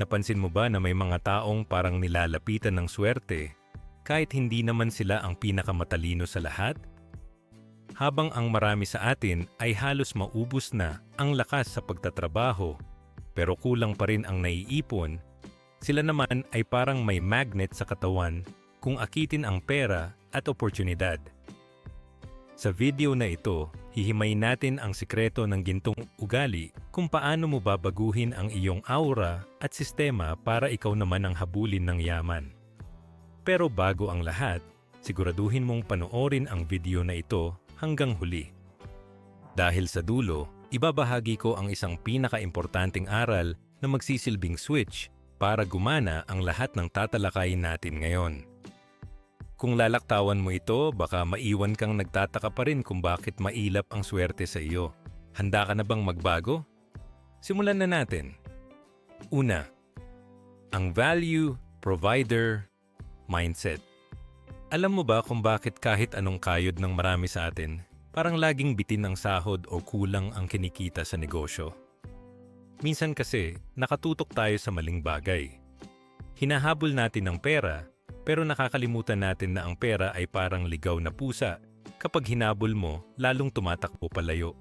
Napansin mo ba na may mga taong parang nilalapitan ng swerte kahit hindi naman sila ang pinakamatalino sa lahat? Habang ang marami sa atin ay halos maubos na ang lakas sa pagtatrabaho pero kulang pa rin ang naiipon, sila naman ay parang may magnet sa katawan kung akitin ang pera at oportunidad. Sa video na ito, hihimayin natin ang sikreto ng gintong ugali kung paano mo babaguhin ang iyong aura at sistema para ikaw naman ang habulin ng yaman. Pero bago ang lahat, siguraduhin mong panoorin ang video na ito hanggang huli. Dahil sa dulo, ibabahagi ko ang isang pinaka-importanting aral na magsisilbing switch para gumana ang lahat ng tatalakayin natin ngayon. Kung lalaktawan mo ito, baka maiwan kang nagtataka pa rin kung bakit mailap ang swerte sa iyo. Handa ka na bang magbago? Simulan na natin. Una, ang value provider mindset. Alam mo ba kung bakit kahit anong kayod ng marami sa atin, parang laging bitin ang sahod o kulang ang kinikita sa negosyo? Minsan kasi, nakatutok tayo sa maling bagay. Hinahabol natin ng pera, pero nakakalimutan natin na ang pera ay parang ligaw na pusa. Kapag hinabol mo, lalong tumatakbo palayo.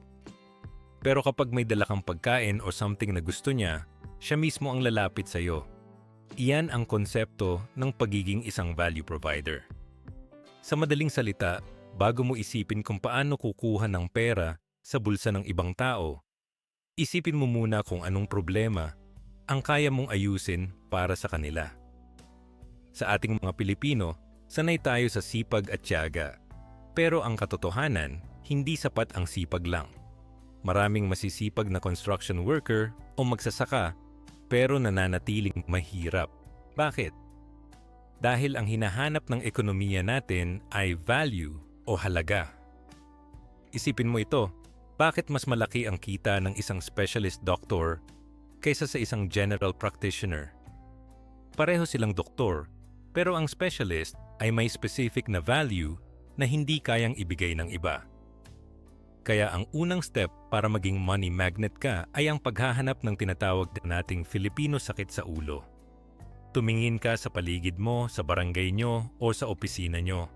Pero kapag may dala kang pagkain o something na gusto niya, siya mismo ang lalapit sa iyo. Iyan ang konsepto ng pagiging isang value provider. Sa madaling salita, bago mo isipin kung paano kukuha ng pera sa bulsa ng ibang tao, isipin mo muna kung anong problema ang kaya mong ayusin para sa kanila. Sa ating mga Pilipino, sanay tayo sa sipag at tiyaga. Pero ang katotohanan, hindi sapat ang sipag lang. Maraming masisipag na construction worker o magsasaka pero nananatiling mahirap. Bakit? Dahil ang hinahanap ng ekonomiya natin ay value o halaga. Isipin mo ito, bakit mas malaki ang kita ng isang specialist doctor kaysa sa isang general practitioner? Pareho silang doktor, pero ang specialist ay may specific na value na hindi kayang ibigay ng iba. Kaya ang unang step para maging money magnet ka ay ang paghahanap ng tinatawag nating Filipino sakit sa ulo. Tumingin ka sa paligid mo, sa barangay nyo o sa opisina nyo.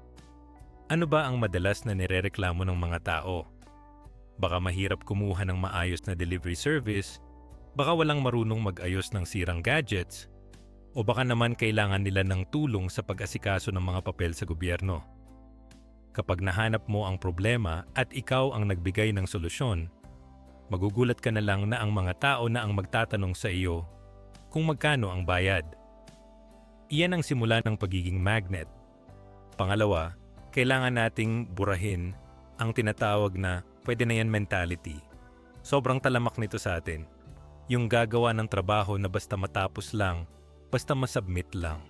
Ano ba ang madalas na nirereklamo ng mga tao? Baka mahirap kumuha ng maayos na delivery service, baka walang marunong mag-ayos ng sirang gadgets, o baka naman kailangan nila ng tulong sa pag-asikaso ng mga papel sa gobyerno. Kapag nahanap mo ang problema at ikaw ang nagbigay ng solusyon, magugulat ka na lang na ang mga tao na ang magtatanong sa iyo kung magkano ang bayad. Iyan ang simula ng pagiging magnet. Pangalawa, kailangan nating burahin ang tinatawag na pwede na yan mentality. Sobrang talamak nito sa atin. Yung gagawa ng trabaho na basta matapos lang, basta masubmit lang.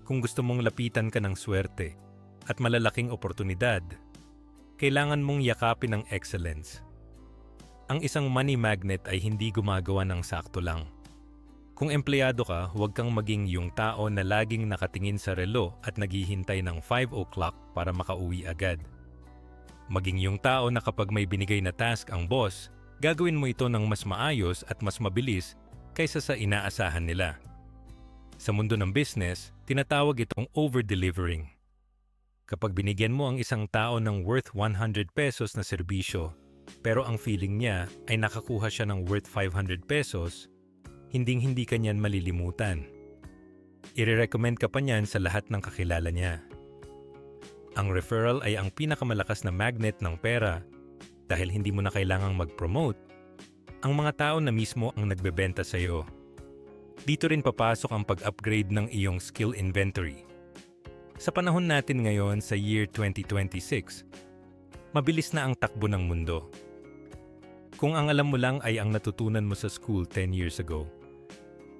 Kung gusto mong lapitan ka ng swerte at malalaking oportunidad, kailangan mong yakapin ang excellence. Ang isang money magnet ay hindi gumagawa ng sakto lang. Kung empleyado ka, huwag kang maging yung tao na laging nakatingin sa relo at naghihintay ng 5 o'clock para makauwi agad. Maging yung tao na kapag may binigay na task ang boss, gagawin mo ito ng mas maayos at mas mabilis kaysa sa inaasahan nila. Sa mundo ng business, tinatawag itong over-delivering. Kapag binigyan mo ang isang tao ng worth 100 pesos na serbisyo, pero ang feeling niya ay nakakuha siya ng worth 500 pesos, hinding-hindi ka niyan malilimutan. Ire-recommend ka pa niyan sa lahat ng kakilala niya. Ang referral ay ang pinakamalakas na magnet ng pera dahil hindi mo na kailangang mag-promote. Ang mga tao na mismo ang nagbebenta sa iyo. Dito rin papasok ang pag-upgrade ng iyong skill inventory. Sa panahon natin ngayon sa year 2026, mabilis na ang takbo ng mundo. Kung ang alam mo lang ay ang natutunan mo sa school 10 years ago,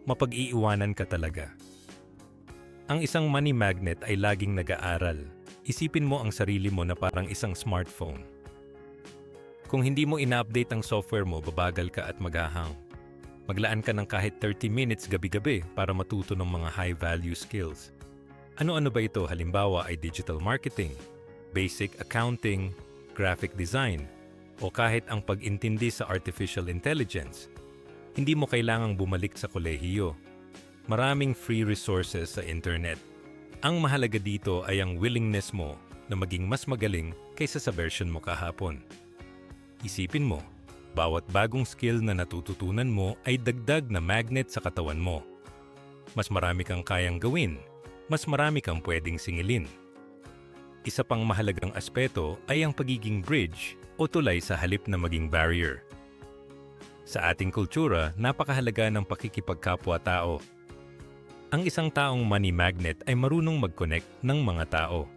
mapag-iiwanan ka talaga. Ang isang money magnet ay laging nag-aaral. Isipin mo ang sarili mo na parang isang smartphone. Kung hindi mo ina-update ang software mo, babagal ka at maghahang. Maglaan ka ng kahit 30 minutes gabi-gabi para matuto ng mga high-value skills. Ano-ano ba ito? Halimbawa ay digital marketing, basic accounting, graphic design, o kahit ang pag-intindi sa artificial intelligence. Hindi mo kailangang bumalik sa kolehiyo. Maraming free resources sa internet. Ang mahalaga dito ay ang willingness mo na maging mas magaling kaysa sa version mo kahapon. Isipin mo, bawat bagong skill na natututunan mo ay dagdag na magnet sa katawan mo. Mas marami kang kayang gawin, mas marami kang pwedeng singilin. Isa pang mahalagang aspeto ay ang pagiging bridge o tulay sa halip na maging barrier. Sa ating kultura, napakahalaga ng pakikipagkapwa-tao. Ang isang taong money magnet ay marunong mag-connect ng mga tao.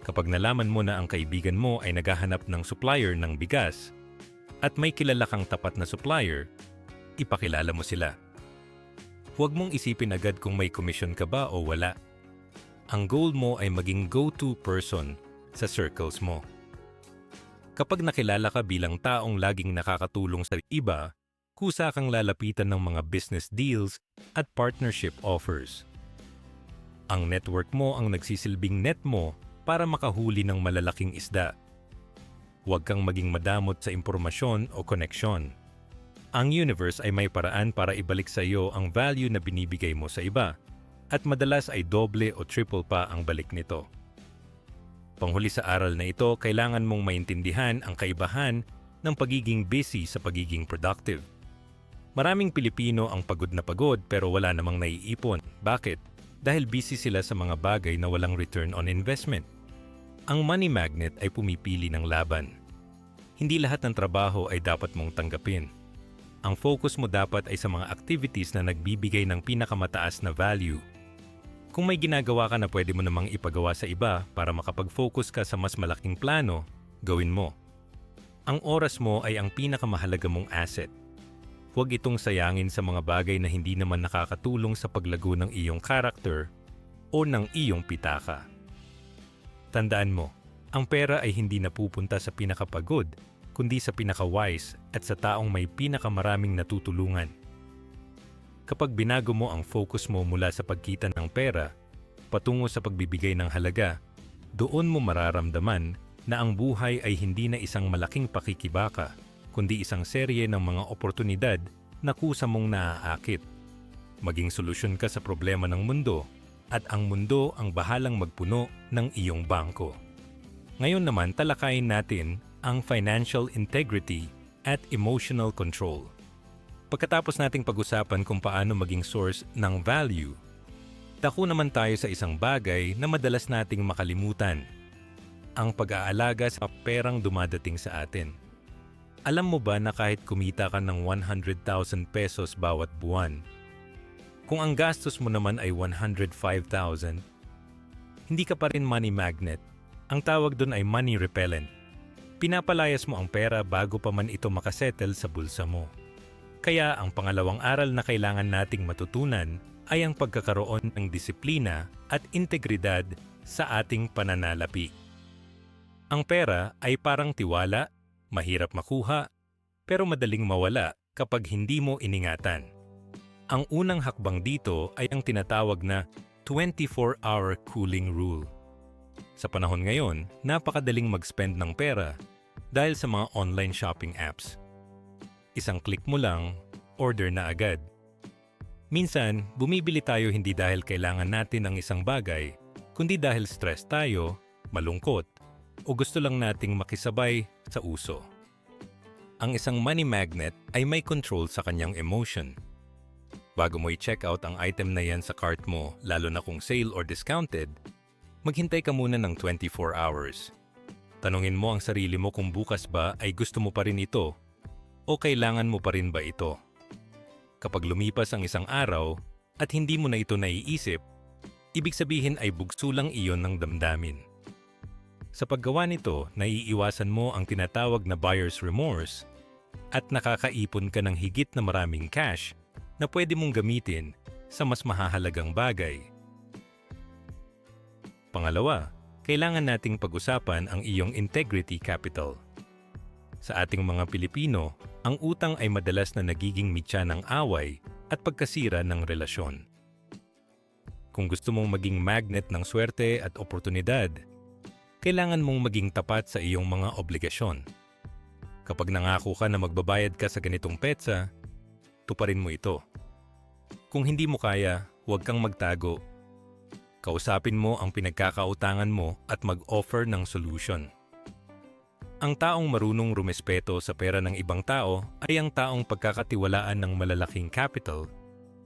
Kapag nalaman mo na ang kaibigan mo ay naghahanap ng supplier ng bigas at may kilala kang tapat na supplier, ipakilala mo sila. Huwag mong isipin agad kung may commission ka ba o wala. Ang goal mo ay maging go-to person sa circles mo. Kapag nakilala ka bilang taong laging nakakatulong sa iba, kusa kang lalapitan ng mga business deals at partnership offers. Ang network mo ang nagsisilbing net mo para makahuli ng malalaking isda. Huwag kang maging madamot sa impormasyon o koneksyon. Ang universe ay may paraan para ibalik sa iyo ang value na binibigay mo sa iba, at madalas ay doble o triple pa ang balik nito. Panghuli sa aral na ito, kailangan mong maintindihan ang kaibahan ng pagiging busy sa pagiging productive. Maraming Pilipino ang pagod na pagod pero wala namang naiipon. Bakit? Dahil busy sila sa mga bagay na walang return on investment. Ang money magnet ay pumipili ng laban. Hindi lahat ng trabaho ay dapat mong tanggapin. Ang focus mo dapat ay sa mga activities na nagbibigay ng pinakamataas na value. Kung may ginagawa ka na pwede mo namang ipagawa sa iba para makapag-focus ka sa mas malaking plano, gawin mo. Ang oras mo ay ang pinakamahalaga mong asset. Huwag itong sayangin sa mga bagay na hindi naman nakakatulong sa paglago ng iyong character o ng iyong pitaka. Tandaan mo, ang pera ay hindi napupunta sa pinakapagod, kundi sa pinaka-wise at sa taong may pinakamaraming natutulungan. Kapag binago mo ang focus mo mula sa pagkita ng pera, patungo sa pagbibigay ng halaga, doon mo mararamdaman na ang buhay ay hindi na isang malaking pakikibaka, kundi isang serye ng mga oportunidad na kusa mong naaakit. Maging solusyon ka sa problema ng mundo at ang mundo ang bahalang magpuno ng iyong bangko. Ngayon naman talakayin natin ang financial integrity at emotional control. Pagkatapos nating pag-usapan kung paano maging source ng value, dako naman tayo sa isang bagay na madalas nating makalimutan, ang pag-aalaga sa perang dumadating sa atin. Alam mo ba na kahit kumita ka ng 100,000 pesos bawat buwan, kung ang gastos mo naman ay 105,000, hindi ka pa rin money magnet. Ang tawag doon ay money repellent. Pinapalayas mo ang pera bago pa man ito makasettle sa bulsa mo. Kaya ang pangalawang aral na kailangan nating matutunan ay ang pagkakaroon ng disiplina at integridad sa ating pananalapi. Ang pera ay parang tiwala, mahirap makuha, pero madaling mawala kapag hindi mo iningatan. Ang unang hakbang dito ay ang tinatawag na 24-hour cooling rule. Sa panahon ngayon, napakadaling mag-spend ng pera dahil sa mga online shopping apps. Isang click mo lang, order na agad. Minsan, bumibili tayo hindi dahil kailangan natin ang isang bagay, kundi dahil stress tayo, malungkot, o gusto lang nating makisabay sa uso. Ang isang money magnet ay may control sa kanyang emotion. Bago mo i-check out ang item na yan sa cart mo, lalo na kung sale or discounted, maghintay ka muna ng 24 hours. Tanungin mo ang sarili mo kung bukas ba ay gusto mo pa rin ito o kailangan mo pa rin ba ito. Kapag lumipas ang isang araw at hindi mo na ito naiisip, ibig sabihin ay bugso lang iyon ng damdamin. Sa paggawa nito, naiiwasan mo ang tinatawag na buyer's remorse at nakakaipon ka ng higit na maraming cash na pwede mong gamitin sa mas mahahalagang bagay. Pangalawa, kailangan nating pag-usapan ang iyong integrity capital. Sa ating mga Pilipino, ang utang ay madalas na nagiging mitya ng away at pagkasira ng relasyon. Kung gusto mong maging magnet ng swerte at oportunidad, kailangan mong maging tapat sa iyong mga obligasyon. Kapag nangako ka na magbabayad ka sa ganitong petsa, tuparin mo ito. Kung hindi mo kaya, huwag kang magtago. Kausapin mo ang pinagkakautangan mo at mag-offer ng solution. Ang taong marunong rumespeto sa pera ng ibang tao ay ang taong pagkakatiwalaan ng malalaking capital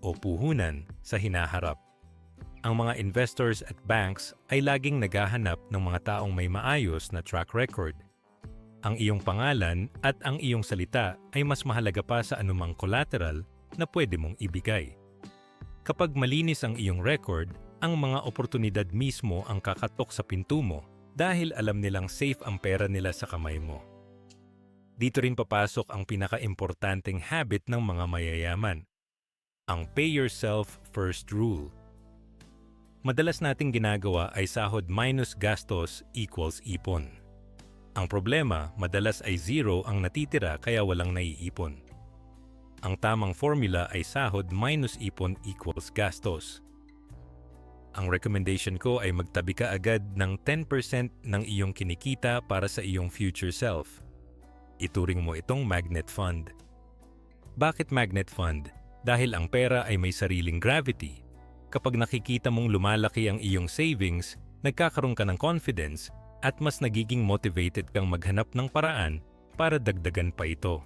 o puhunan sa hinaharap. Ang mga investors at banks ay laging naghahanap ng mga taong may maayos na track record. Ang iyong pangalan at ang iyong salita ay mas mahalaga pa sa anumang collateral na pwede mong ibigay. Kapag malinis ang iyong record, ang mga oportunidad mismo ang kakatok sa pinto mo dahil alam nilang safe ang pera nila sa kamay mo. Dito rin papasok ang pinaka-importanting habit ng mga mayayaman, ang pay yourself first rule. Madalas nating ginagawa ay sahod minus gastos equals ipon. Ang problema, madalas ay zero ang natitira kaya walang naiipon. Ang tamang formula ay sahod minus ipon equals gastos. Ang recommendation ko ay magtabi ka agad ng 10% ng iyong kinikita para sa iyong future self. Ituring mo itong magnet fund. Bakit magnet fund? Dahil ang pera ay may sariling gravity. Kapag nakikita mong lumalaki ang iyong savings, nagkakaroon ka ng confidence at mas nagiging motivated kang maghanap ng paraan para dagdagan pa ito.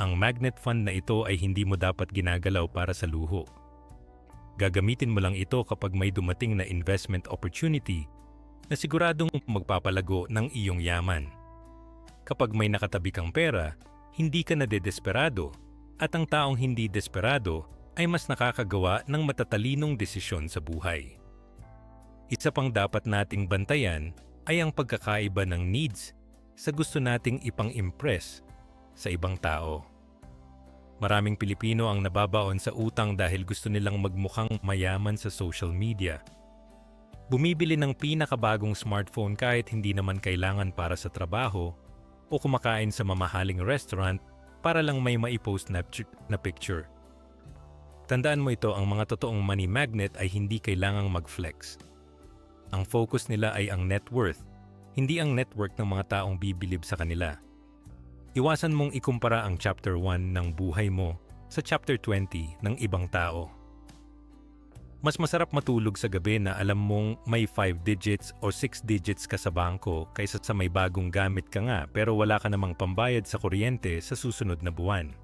Ang magnet fund na ito ay hindi mo dapat ginagalaw para sa luho. Gagamitin mo lang ito kapag may dumating na investment opportunity na siguradong magpapalago ng iyong yaman. Kapag may nakatabi kang pera, hindi ka nadedesperado at ang taong hindi desperado ay mas nakakagawa ng matatalinong desisyon sa buhay. Isa pang dapat nating bantayan ay ang pagkakaiba ng needs sa gusto nating ipang-impress sa ibang tao. Maraming Pilipino ang nababaon sa utang dahil gusto nilang magmukhang mayaman sa social media. Bumibili ng pinakabagong smartphone kahit hindi naman kailangan para sa trabaho o kumakain sa mamahaling restaurant para lang may maipost na picture. Tandaan mo ito, ang mga totoong money magnet ay hindi kailangang mag-flex. Ang focus nila ay ang net worth, hindi ang network ng mga taong bibilib sa kanila. Iwasan mong ikumpara ang chapter 1 ng buhay mo sa chapter 20 ng ibang tao. Mas masarap matulog sa gabi na alam mong may 5 digits o 6 digits ka sa bangko kaysa sa may bagong gamit ka nga pero wala ka namang pambayad sa kuryente sa susunod na buwan.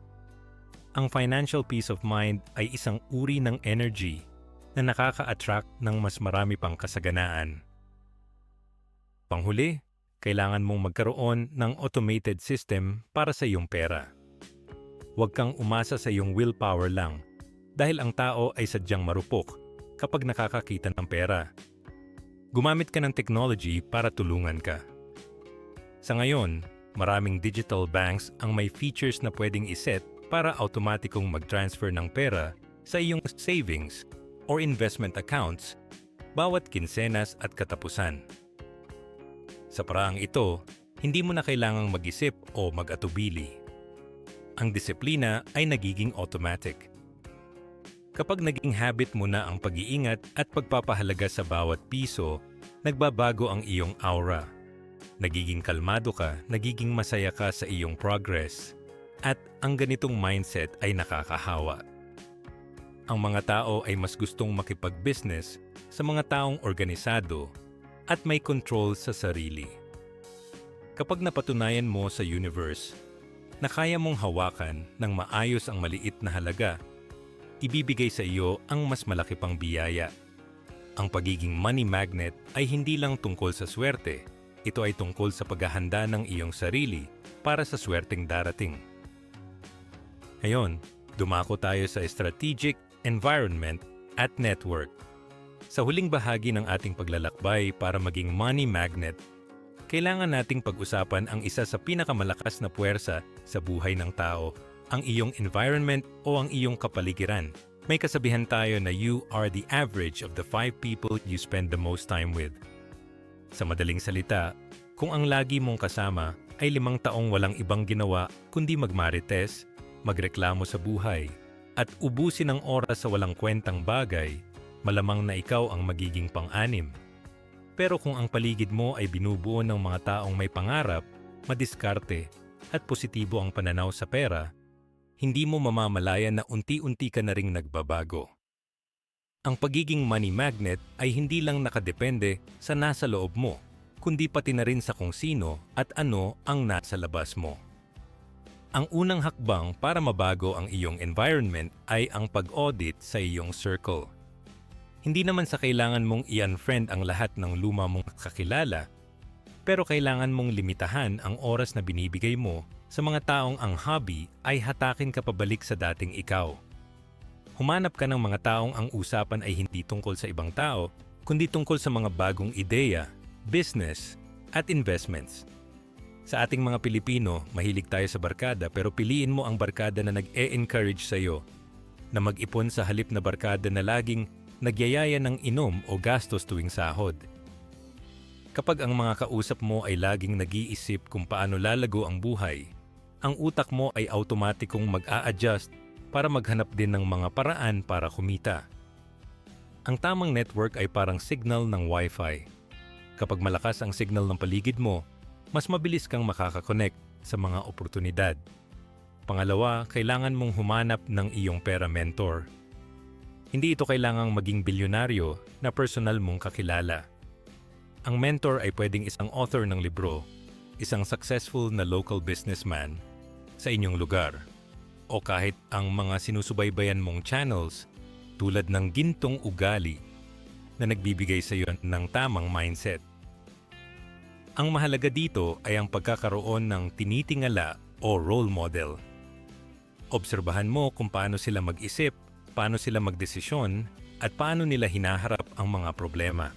Ang financial peace of mind ay isang uri ng energy na nakaka-attract ng mas marami pang kasaganaan. Panghuli, kailangan mong magkaroon ng automated system para sa iyong pera. Huwag kang umasa sa iyong willpower lang dahil ang tao ay sadyang marupok kapag nakakakita ng pera. Gumamit ka ng technology para tulungan ka. Sa ngayon, maraming digital banks ang may features na pwedeng iset para automatikong mag-transfer ng pera sa iyong savings or investment accounts bawat kinsenas at katapusan. Sa paraang ito, hindi mo na kailangang mag-isip o mag-atubili. Ang disiplina ay nagiging automatic. Kapag naging habit mo na ang pag-iingat at pagpapahalaga sa bawat piso, nagbabago ang iyong aura. Nagiging kalmado ka, nagiging masaya ka sa iyong progress. At ang ganitong mindset ay nakakahawa. Ang mga tao ay mas gustong makipag-business sa mga taong organisado at may control sa sarili. Kapag napatunayan mo sa universe na kaya mong hawakan ng maayos ang maliit na halaga, ibibigay sa iyo ang mas malaki pang biyaya. Ang pagiging money magnet ay hindi lang tungkol sa swerte, ito ay tungkol sa paghahanda ng iyong sarili para sa swerteng darating. Ngayon, dumako tayo sa strategic, environment at network. Sa huling bahagi ng ating paglalakbay para maging money magnet, kailangan nating pag-usapan ang isa sa pinakamalakas na puwersa sa buhay ng tao, ang iyong environment o ang iyong kapaligiran. May kasabihan tayo na you are the average of the 5 people you spend the most time with. Sa madaling salita, kung ang lagi mong kasama ay 5 taong walang ibang ginawa kundi magmarites, magreklamo sa buhay, at ubusin ang oras sa walang kwentang bagay, malamang na ikaw ang magiging pang-anim. Pero kung ang paligid mo ay binubuo ng mga taong may pangarap, madiskarte, at positibo ang pananaw sa pera, hindi mo mamamalayan na unti-unti ka na ring nagbabago. Ang pagiging money magnet ay hindi lang nakadepende sa nasa loob mo, kundi pati na rin sa kung sino at ano ang nasa labas mo. Ang unang hakbang para mabago ang iyong environment ay ang pag-audit sa iyong circle. Hindi naman sa kailangan mong i-unfriend ang lahat ng luma mong kakilala, pero kailangan mong limitahan ang oras na binibigay mo sa mga taong ang hobby ay hatakin ka pabalik sa dating ikaw. Humanap ka ng mga taong ang usapan ay hindi tungkol sa ibang tao, kundi tungkol sa mga bagong ideya, business, at investments. Sa ating mga Pilipino, mahilig tayo sa barkada pero piliin mo ang barkada na nag-e-encourage sa iyo na mag-ipon sa halip na barkada na laging nagyayaya ng inom o gastos tuwing sahod. Kapag ang mga kausap mo ay laging nag-iisip kung paano lalago ang buhay, ang utak mo ay automatikong mag-a-adjust para maghanap din ng mga paraan para kumita. Ang tamang network ay parang signal ng Wi-Fi. Kapag malakas ang signal ng paligid mo, mas mabilis kang makakakonect sa mga oportunidad. Pangalawa, kailangan mong humanap ng iyong pera mentor. Hindi ito kailangang maging bilyonaryo na personal mong kakilala. Ang mentor ay pwedeng isang author ng libro, isang successful na local businessman sa inyong lugar, o kahit ang mga sinusubaybayan mong channels tulad ng Gintong Ugali na nagbibigay sa iyo ng tamang mindset. Ang mahalaga dito ay ang pagkakaroon ng tinitingala o role model. Obserbahan mo kung paano sila mag-isip, paano sila magdesisyon, at paano nila hinaharap ang mga problema.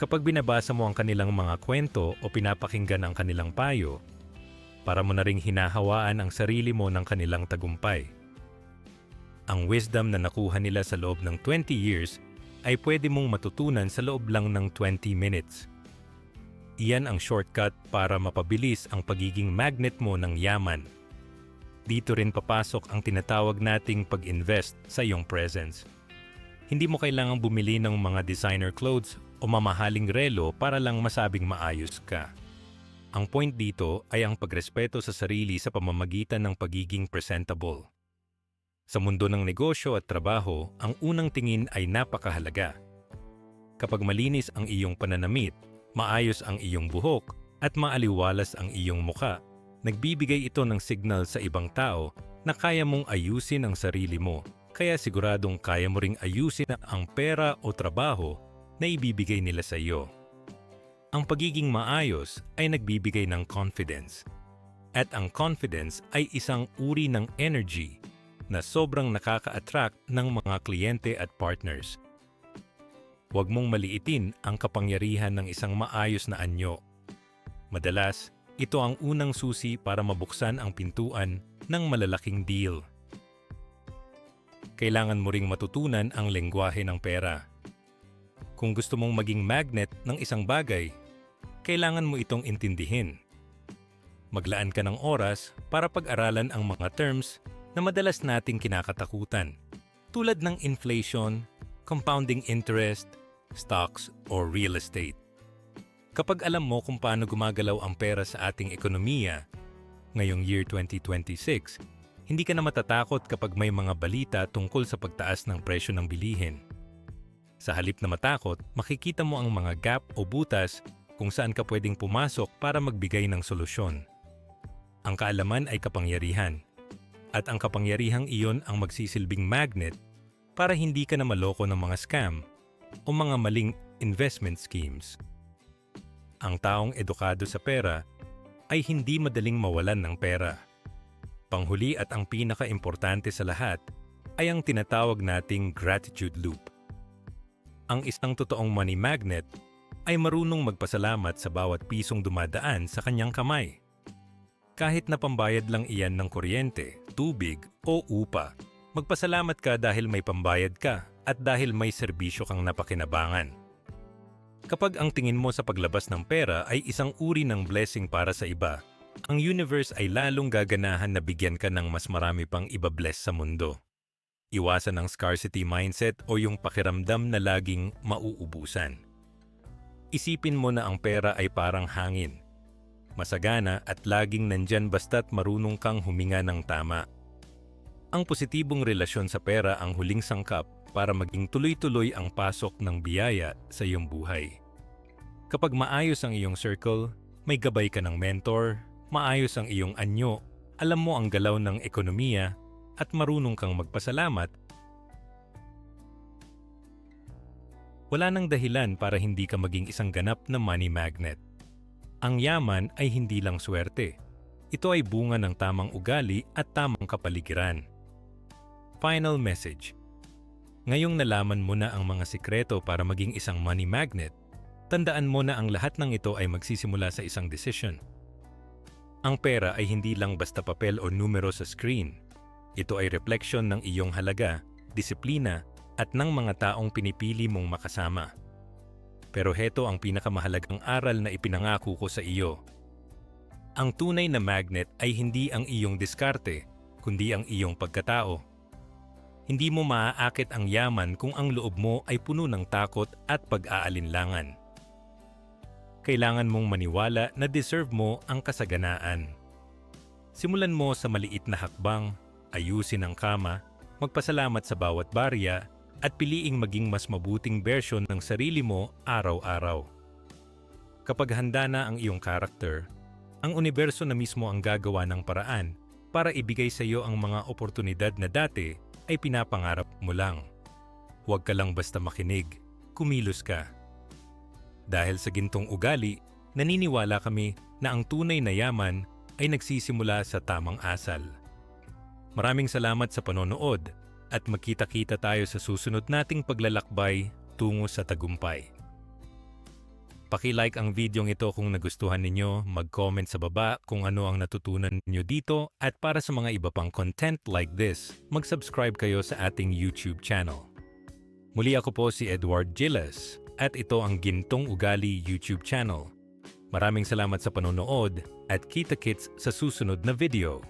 Kapag binabasa mo ang kanilang mga kwento o pinapakinggan ang kanilang payo, para mo na ring hinahawaan ang sarili mo ng kanilang tagumpay. Ang wisdom na nakuha nila sa loob ng 20 years ay pwede mong matutunan sa loob lang ng 20 minutes. Iyan ang shortcut para mapabilis ang pagiging magnet mo ng yaman. Dito rin papasok ang tinatawag nating pag-invest sa iyong presence. Hindi mo kailangang bumili ng mga designer clothes o mamahaling relo para lang masabing maayos ka. Ang point dito ay ang pagrespeto sa sarili sa pamamagitan ng pagiging presentable. Sa mundo ng negosyo at trabaho, ang unang tingin ay napakahalaga. Kapag malinis ang iyong pananamit, maayos ang iyong buhok, at maaliwalas ang iyong muka, nagbibigay ito ng signal sa ibang tao na kaya mong ayusin ang sarili mo, kaya siguradong kaya mo ring ayusin ang pera o trabaho na ibibigay nila sa iyo. Ang pagiging maayos ay nagbibigay ng confidence. At ang confidence ay isang uri ng energy na sobrang nakaka-attract ng mga kliyente at partners. Huwag mong maliitin ang kapangyarihan ng isang maayos na anyo. Madalas, ito ang unang susi para mabuksan ang pintuan ng malalaking deal. Kailangan mo ring matutunan ang lengguwahe ng pera. Kung gusto mong maging magnet ng isang bagay, kailangan mo itong intindihin. Maglaan ka ng oras para pag-aralan ang mga terms na madalas nating kinakatakutan, tulad ng inflation, compounding interest, stocks, or real estate. Kapag alam mo kung paano gumagalaw ang pera sa ating ekonomiya, ngayong year 2026, hindi ka na matatakot kapag may mga balita tungkol sa pagtaas ng presyo ng bilihin. Sa halip na matakot, makikita mo ang mga gap o butas kung saan ka pwedeng pumasok para magbigay ng solusyon. Ang kaalaman ay kapangyarihan, at ang kapangyarihang iyon ang magsisilbing magnet para hindi ka na maloko ng mga scam o mga maling investment schemes. Ang taong edukado sa pera ay hindi madaling mawalan ng pera. Panghuli at ang pinaka-importante sa lahat ay ang tinatawag nating gratitude loop. Ang isang totoong money magnet ay marunong magpasalamat sa bawat pisong dumadaan sa kanyang kamay. Kahit na pambayad lang iyan ng kuryente, tubig o upa, magpasalamat ka dahil may pambayad ka at dahil may serbisyo kang napakinabangan. Kapag ang tingin mo sa paglabas ng pera ay isang uri ng blessing para sa iba, ang universe ay lalong gaganahan na bigyan ka ng mas marami pang iba-bless sa mundo. Iwasan ang scarcity mindset o yung pakiramdam na laging mauubusan. Isipin mo na ang pera ay parang hangin. Masagana at laging nandyan basta't marunong kang huminga ng tama. Ang positibong relasyon sa pera ang huling sangkap para maging tuloy-tuloy ang pasok ng biyaya sa iyong buhay. Kapag maayos ang iyong circle, may gabay ka ng mentor, maayos ang iyong anyo, alam mo ang galaw ng ekonomiya, at marunong kang magpasalamat, wala nang dahilan para hindi ka maging isang ganap na money magnet. Ang yaman ay hindi lang swerte. Ito ay bunga ng tamang ugali at tamang kapaligiran. Final message. Ngayong nalaman mo na ang mga sikreto para maging isang money magnet, tandaan mo na ang lahat ng ito ay magsisimula sa isang desisyon. Ang pera ay hindi lang basta papel o numero sa screen. Ito ay refleksyon ng iyong halaga, disiplina, at ng mga taong pinipili mong makasama. Pero heto ang pinakamahalagang aral na ipinangako ko sa iyo. Ang tunay na magnet ay hindi ang iyong diskarte, kundi ang iyong pagkatao. Hindi mo maaakit ang yaman kung ang loob mo ay puno ng takot at pag-aalinlangan. Kailangan mong maniwala na deserve mo ang kasaganaan. Simulan mo sa maliit na hakbang, ayusin ang kama, magpasalamat sa bawat barya, at piliing maging mas mabuting bersyon ng sarili mo araw-araw. Kapag handa na ang iyong karakter, ang universo na mismo ang gagawa ng paraan para ibigay sa iyo ang mga oportunidad na dati ay pinapangarap mo lang. Huwag ka lang basta makinig, kumilos ka. Dahil sa gintong ugali, naniniwala kami na ang tunay na yaman ay nagsisimula sa tamang asal. Maraming salamat sa panonood at magkita-kita tayo sa susunod nating paglalakbay tungo sa tagumpay. Paki-like ang videong ito kung nagustuhan ninyo, mag-comment sa baba kung ano ang natutunan niyo dito at para sa mga iba pang content like this, mag-subscribe kayo sa ating YouTube channel. Muli ako po si Edward Giles at ito ang Gintong Ugali YouTube channel. Maraming salamat sa panonood at kita-kits sa susunod na video.